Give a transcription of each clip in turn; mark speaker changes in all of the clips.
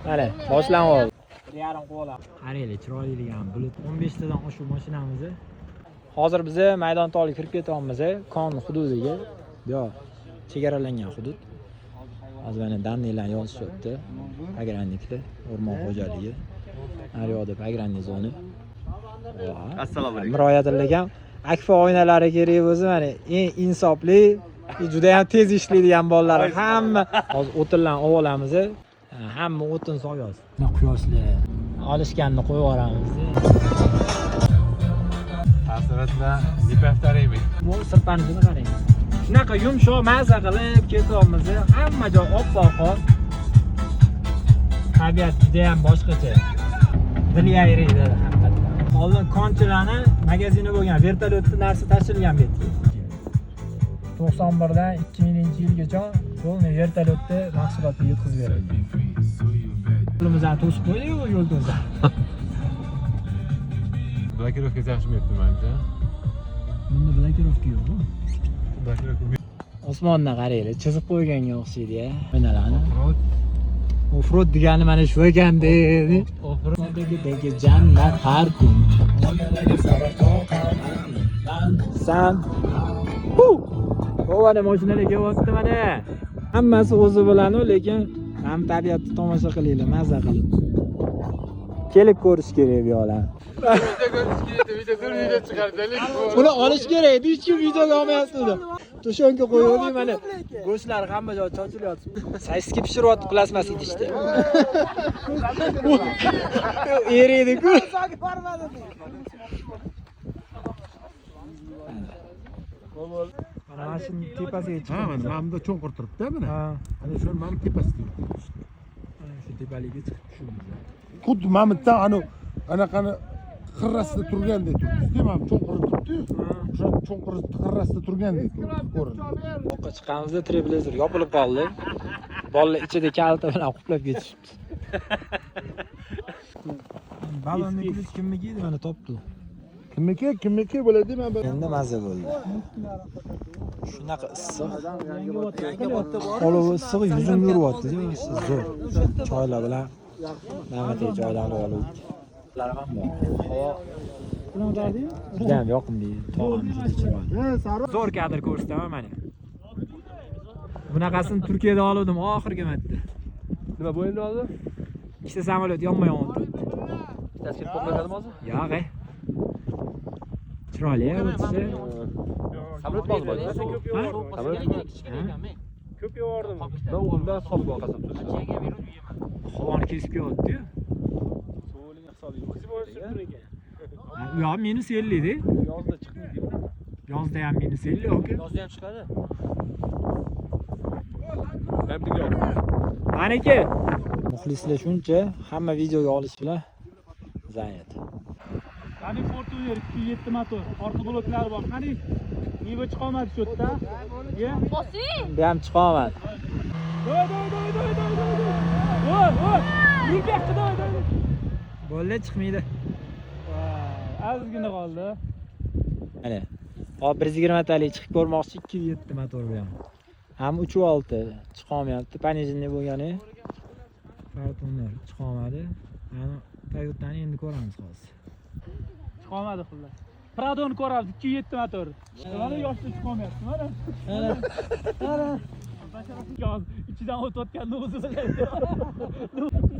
Speaker 1: Mana boshlanyapti. 1,5 qo'la. Qaranglar, chiroyligan bulut. 15 tadan oshuv mashinamiz. Hozir biz maydon toliga kirib ketyapmiz, kon hududiga. Yo, chegaralangan hudud. Hozir mana dannelar yozishyapti. Pagranniklar, o'rmon xo'jaligi. Naryoqda pagrannik zona. Assalomu alaykum. Murojaatlagan akfa oynalari kerak bo'lsa, mana eng insofli, juda ham tez ishlaydigan bolalar hamma hozir o'tinlarni olib olamiz. Hamma o'tin soyasi. Quyoshli olishganni qo'yib yuboramiz.
Speaker 2: Taassurotlar zipaftaraymi?
Speaker 1: Bu sirpanishini qarang. Shunaqa yumshoq maza qilib ketyapmiz. Hamma joy oppoq. Tabiat juda ham boshqacha. Dil yayraydi haqiqatdan. Oldin konchilarni magazini bo'lgan vertolyotda narsa tashilgan bu yerga. 91 dan 2000-yilgacha bo'lni vertolyotda mahsulotni yetkazib beradi. Yo'limizdan to'sib qo'ydik-ku yo'lda.
Speaker 2: Blokirovka yaxshimayapti menimcha.
Speaker 1: Bunda blokirovka yo'q-ku.
Speaker 2: Blokirovka.
Speaker 1: Osmondan qaranglar, chizib qo'yganga o'xshaydi-ya. Oynalarni. Offroad degani mana shu ekanda. Offroaddagi jannat har kun. San. O'vana mashinalar kelyapti mana. Hammasi o'zi bilanu, lekin ham tabiatni tomosha qilinglar, maza qilib. Kelib ko'rish kerak bu yo'llar.
Speaker 2: Video chiqardik.
Speaker 1: Buni olish kerak edi, hech kim videoga olmayapti uni. To'shonga qo'ydik mana. Go'shtlar hamma joy chochilyapti. Saysga pishiryapti plasmas idishda. Eriydi-ku. Mana shuni tepasiga chiqib.
Speaker 2: Ha, mana bunda cho'nqir turibdi mana. Ha. Ana shu mana tepasida turibdi.
Speaker 1: Shu tepaliga chiqib tushamiz.
Speaker 2: Xuddi mamutdan anaqani qirrasida turgandek turibdi. Mana cho'nqir turibdi. O'sha cho'nqir qirrasida turgandek ko'rinadi.
Speaker 1: Boqqa chiqqanimizda treblezor yopilib qoldi. Bolalar ichida kalta bilan quplab ketishibdi. Balonni kulish kimniki edi mana topdi.
Speaker 2: Kimniki bo'ladi men
Speaker 1: endi maza bo'ldi. Shunaqa issiq. Olovi issiq yuzim yuryapti. Zo'r. Choylar bilan navbatdagi joylarni oldik. Ular ham bor. Juda ham yoqimli. Tog'am juda chiroyli. Zo'r kadr ko'rsataman mana. Bunaqasini Turkiyada oldim oxirgi marta.
Speaker 2: Nima bo'ldi hozir?
Speaker 1: Ikkita samolyot yonma-yon o'tdi.
Speaker 2: Bittasi ketib qolmadimi hozir?
Speaker 1: Yo'q. Chiroyli o'tsa.
Speaker 2: Samolyot bor. Ko'p yordimi? Ben undan solib qasam turibdi.
Speaker 1: Havoni kesib kelyapti-yu.
Speaker 2: Sovuqlik hisobi yo'q.
Speaker 1: Yo, -50 edi.
Speaker 2: Yozda chiqmaydi.
Speaker 1: Yozda ham -50 yo'q.
Speaker 2: Yozda ham chiqadi. Hamdiga.
Speaker 1: Maniki. Muxlislar shuncha, hamma videoga olish bilan zaryad.
Speaker 3: Qani Fortuner 207 motor, orqa bloklari bor. Qani niva chiqolmadi shu yerda? Ye?
Speaker 1: Bu ham chiqolmadi. Bo'ldi, chiqmaydi.
Speaker 3: Ozgina qoldi.
Speaker 1: Mana. Hop 120 talik chiqib ko'rmoqchi 207 motor bu ham. Ham 3.6 chiqolmayapti. Panejinli bo'lgani. Fortuner chiqolmadi. Mana Toyota'ni endi ko'ramiz hozir.
Speaker 3: Chiqolmadi xullas. Pradoni ko'ramiz 207 motor. Mana yoshda chiqolmayapti, mana. Mana. İçinden o'tayotganni o'zi biladi.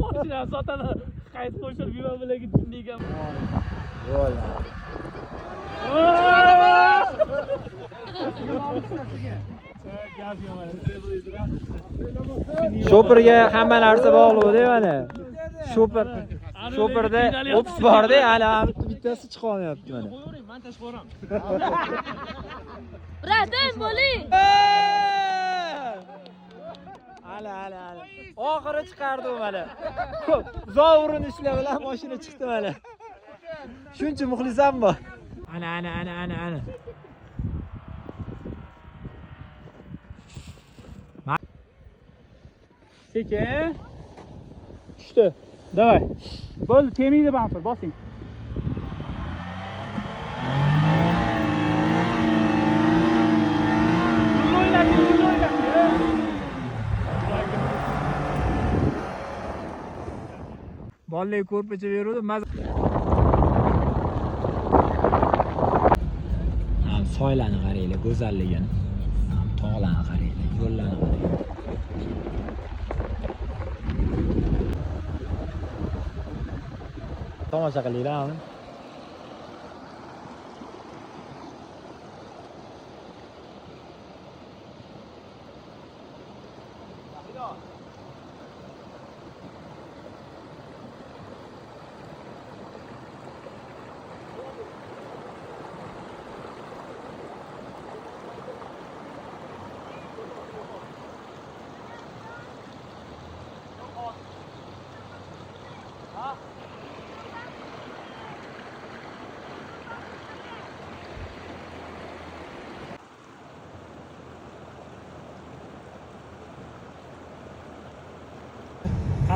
Speaker 3: Mashina sotadi. Qayd qo'shib yuva bilan gitsin degan.
Speaker 1: Yo'l. Shoperga hamma narsa bog'liq-da mana. Shoperda ops bor-da, hali bittasi chiqolmayapti mana.
Speaker 3: Men tashib qo'yaman.
Speaker 4: Radim bo'ling.
Speaker 1: Ala. Oxiri chiqardi u mana. Zo'rin ishlar bilan mashina chiqdi mana. Shuncha muxlisam bor. Ana.
Speaker 3: Sekin. Tushdi. Davay. Bo'ldi, temaydi bamper, bosing.
Speaker 1: Bolalar ko'rpacha beruvdi. Ham soylarni qaranglar, go'zalligini. Ham tog'larni qaranglar, yo'llarni qaranglar. Tomosha qilinglar.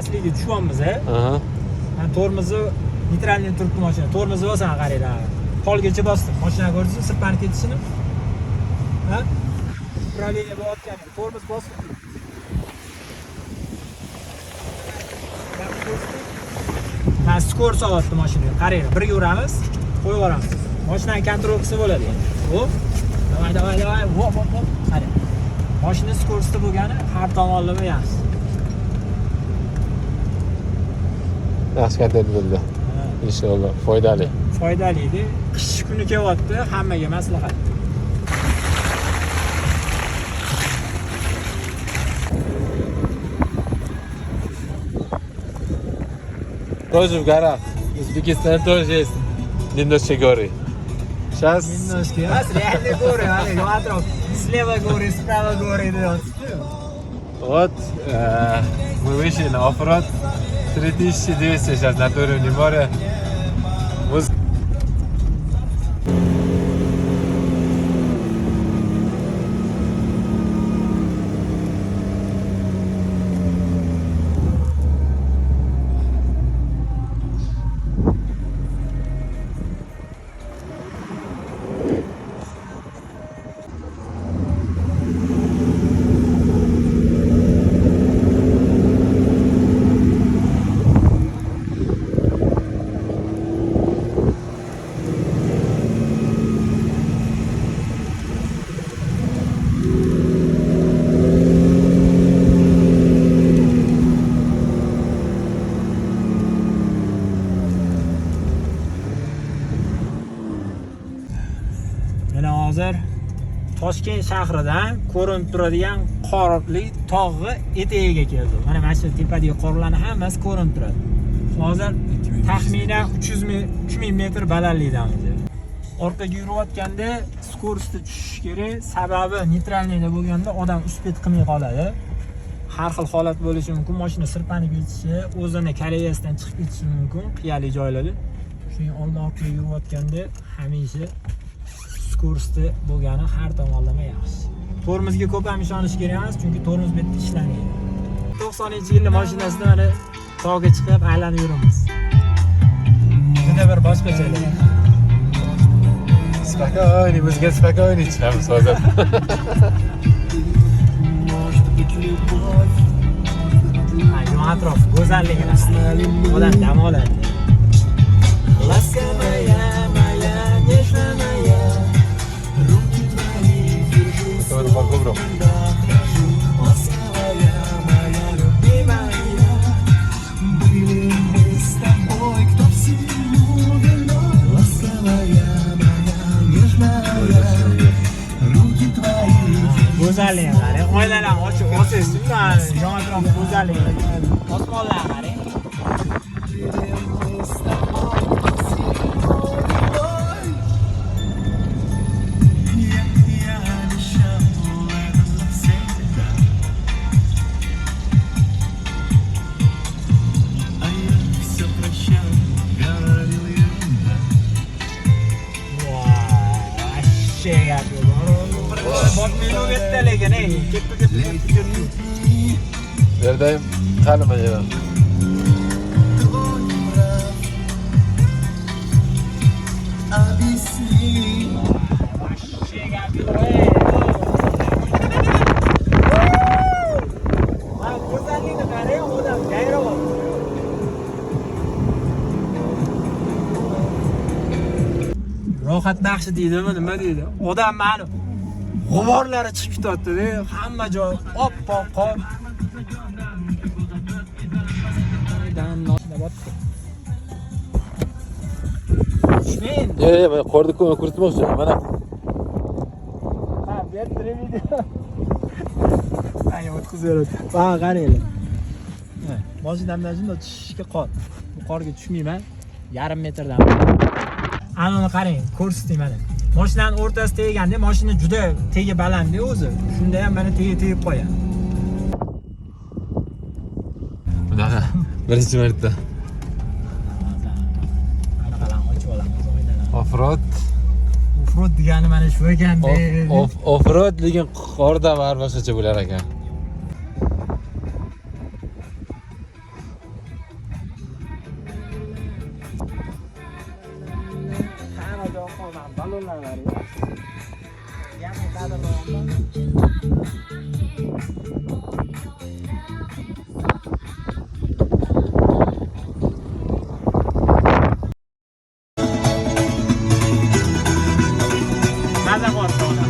Speaker 1: Pastligiga tushyapmiz. Tormozni neytralniy turibdi mashina. Tormozni bosgan qaranglar. Polgacha bosdim. Mashina ko'rdingiz, sirpanib ketishini. Ha? Upravleniya bo'layotgan. Tormoz bosib. Mana skor solyapti mashinaga. Qaranglar, birga uramiz, qo'yib yuboramiz. Mashinaning kontrolchisi bo'ladi endi. Hop. Davay. Hop. Qarang. Mashina skorsi bo'lgani har tomonlama yaxshi.
Speaker 4: Yaxshi kontent bo'ldi. Inshaalloh foydali.
Speaker 1: Foydali edi. Qish kuni kelyapti, hammaga maslahat.
Speaker 4: Тоже в горах. Узбекистан тоже есть немножко горы. Сейчас
Speaker 1: Немножко. Реальные горы, смотри, слева горы, справа горы.
Speaker 4: вот мы вышли на оффроуд. 3200 сейчас над уровнем моря.
Speaker 1: Hozir Toshkent shahridan ko'rinib turadigan qorli tog'i etagiga keldim. Mana shu tepadagi qorlarni hammasi ko'rinib turadi. Hozir taxminan 3000 metr balandlikdamiz. Orqaga yurayotganda skorosti tushish kerak. Sababi neytralniyda bo'lganda odam uspet qilmay qoladi. Har xil holat bo'lishi mumkin. Mashina sirpanib ketishi, o'zini koleyasidan chiqib ketishi mumkin qiyali joylarda. Shuning oldin orqaga yurayotganda hamisha skorosti bo'lgani har tomonlama yaxshi. Tormozga ko'p ham ishonish kerak emas, chunki tormoz bitta ishlamaydi. 90-yillik mashinasida mana tog'ga chiqib aylanib yuramiz. Juda bir boshqachalar.
Speaker 4: Спокойно, bizga спокойно chiqamiz hozir.
Speaker 1: Ayol atrof go'zalligini odam dam oladi.
Speaker 4: Добро.
Speaker 1: Go'zallik qarang, oilalar ochib-ochib, yon atrof go'zallik. Osmonlar qarang.
Speaker 4: Yerdayım, tanıma ya.
Speaker 1: sayohat baxshi deydimi, nima deydi? Odam ma'lum. G'uborlari chiqib ketyapti-da, hamma joy oppoq qor.
Speaker 4: Men qorni ko'rsatmoqchi. Mana
Speaker 1: Ha, bu yerda video. Ay, o'tkazib va qaranglar. Mashinamdan shunday tushishga qor. Bu qorga tushmayman. Yarim metrdan. Anani qarang, ko'rsating mana. Mashinaning o'rtasi teganda, mashina juda tegi baland o'zi. Shunda ham mana tegib qo'yadi.
Speaker 4: bunaqa birinchi marta.
Speaker 1: Qanaqa ochib olamiz o'yindan.
Speaker 4: Offroad.
Speaker 1: Offroad degani mana shu ekanda.
Speaker 4: Offroad lekin qorda var boshqacha bo'lar ekan.
Speaker 1: Balonlar var ya. Yani kadar Nada corto ahora.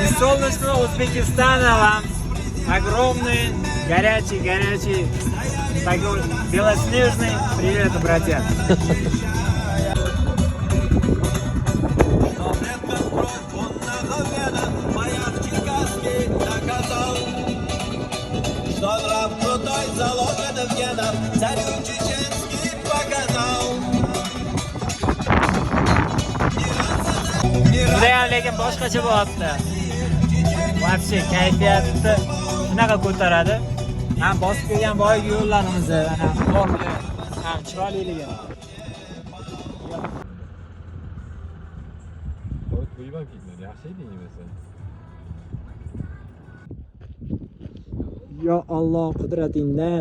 Speaker 1: Из солнечного Узбекистана вам огромный, горячий, такой белоснежный привет, братья. Judayam lekin boshqacha bo'lyapti. Вообще kayfiyatni shunaqa ko'taradi. Ham bosib kelgan boyagi yo'llarimizni, ana qorli, ham chiroyliligi.
Speaker 4: Qo'yib ketmadi, yaxshi edi yemasa.
Speaker 1: Yo Alloh qudratingda.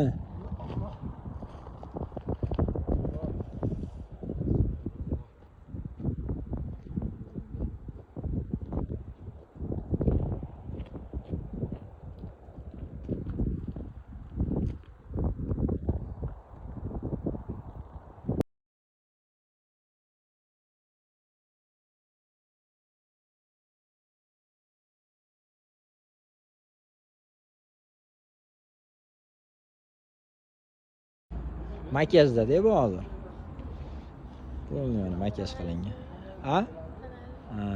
Speaker 1: Makiyajda-da bu hozir. Bo'lmaydi makiyaj qilingan. Ha? Ha.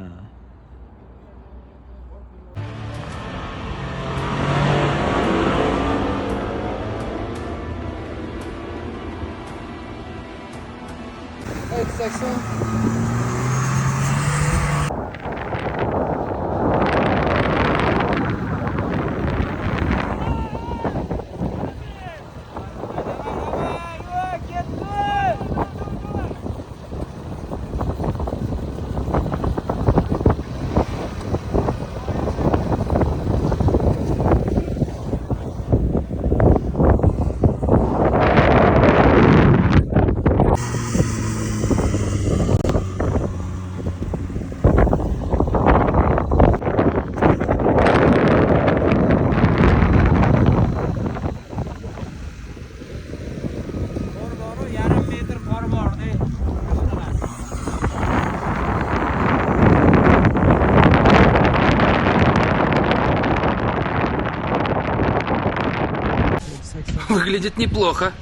Speaker 5: Выглядит неплохо.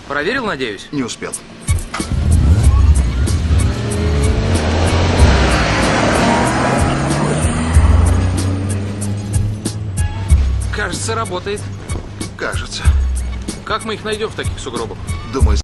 Speaker 5: Проверил, надеюсь?
Speaker 6: Не успел.
Speaker 5: Кажется, работает.
Speaker 6: Кажется.
Speaker 5: Как мы их найдем в таких сугробах?
Speaker 6: Думаю,